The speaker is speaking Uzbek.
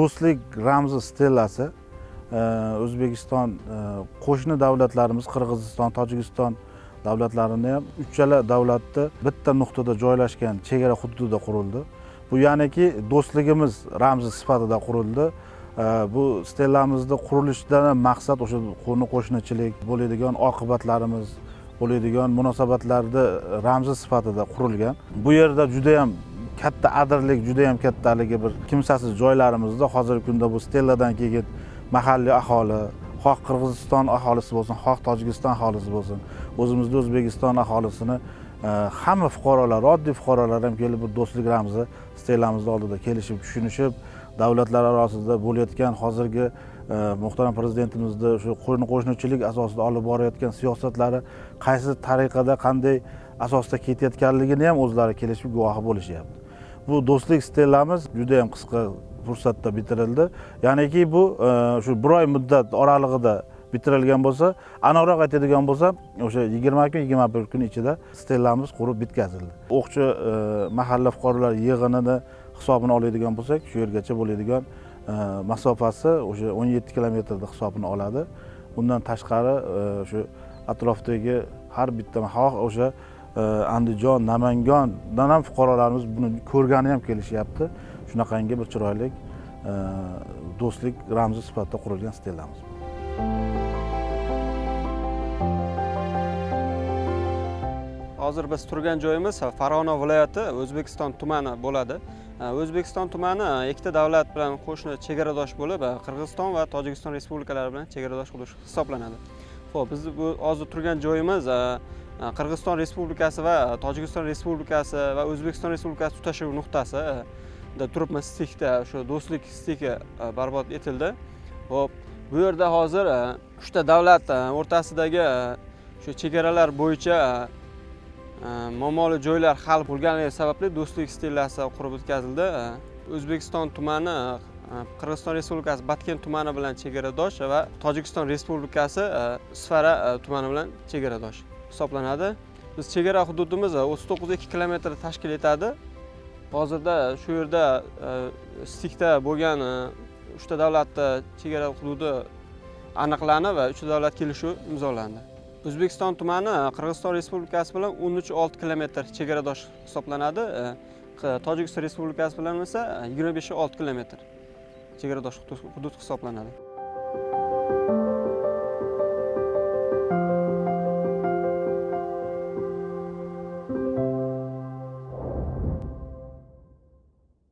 do'stlik ramzi stellasi O'zbekiston qo'shni davlatlarimiz Qirg'iziston, Tojikiston davlatlarini ham uchala davlatda bitta nuqtada joylashgan chegara hududida qurildi. Bu ya'niki do'stligimiz ramzi sifatida qurildi. Bu stellamizda qurilishidan maqsad o'sha qo'shnichilik bo'ladigan oqibatlarimiz bo'ladigan munosabatlarda ramzi sifatida qurilgan. Bu yerda juda ham katta adirlik, juda ham katta bir kimsasiz joylarimizda hozirgi kunda bu stelladan keyin mahalliy aholi, xoh Qirg'iziston aholisi bo'lsin, xoh Tojikiston aholisi bo'lsin, o'zimizda O'zbekiston aholisini hamma fuqarolar, oddiy fuqarolar ham kelib bu do'stlik ramzi stellamizni oldida kelishib, tushunishib, davlatlar orasida bo'layotgan hozirgi muhtaram prezidentimizning shu qo'shnichilik asosida olib borayotgan siyosatlari qaysi tariqada, qanday asosda ketayotganligini ham o'zlari kelishib guvohi bo'lishyapti. Bu do'stlik stellamiz juda ham qisqa fursatda bitirildi. Ya'niki bu shu bir oy muddat oralig'ida bitirilgan bo'lsa, aniqroq aytadigan bo'lsam, o'sha 20 kun, 21 kun ichida stellamiz qurib bitkazildi. O'qchi mahalla fuqarolar yig'inini hisobini oladigan bo'lsak, shu yergacha bo'ladigan masofasi o'sha 17 kilometrda hisobini oladi. Undan tashqari shu atrofdagi har bitta o'sha Andijon, Namangandan ham fuqarolarimiz buni ko'rgani ham kelishyapti. Shunaqangi bir chiroyli do'stlik ramzi sifatida qurilgan stellamiz. Hozir biz turgan joyimiz Farg'ona viloyati O'zbekiston tumani bo'ladi. O'zbekiston tumani ikkita davlat bilan qo'shni chegaradosh bo'lib, Qirg'iziston va Tojikiston respublikalari bilan chegaradosh hudud hisoblanadi. Xo'p, biz bu hozir turgan joyimiz Qirg'iziston Respublikasi va Tojikiston Respublikasi va O'zbekiston Respublikasi tutashuv nuqtasida turibmiz. Stikda shu do'stlik stiki barbod etildi. Xo'p, bu yerda hozir uchta davlat o'rtasidagi shu chegaralar bo'yicha muammoli joylar hal bo'lganligi sababli do'stlik stellasi qurib o'tkazildi. O'zbekiston tumani Qirg'iziston Respublikasi Batken tumani bilan chegaradosh va Tojikiston Respublikasi Sfara tumani bilan chegaradosh hisoblanadi. Biz chegara hududimiz 39,2 kilometr tashkil etadi. Hozirda shu yerda stikda bo'lgan uchta davlatda chegara hududi aniqlanib va uchta davlat kelishuvi imzolandi. O'zbekiston tumani Qirg'iziston Respublikasi bilan 13,6 kilometr chegaradosh hisoblanadi. Tojikiston Respublikasi bilan esa 25,6 kilometr chegaradosh hudud hisoblanadi.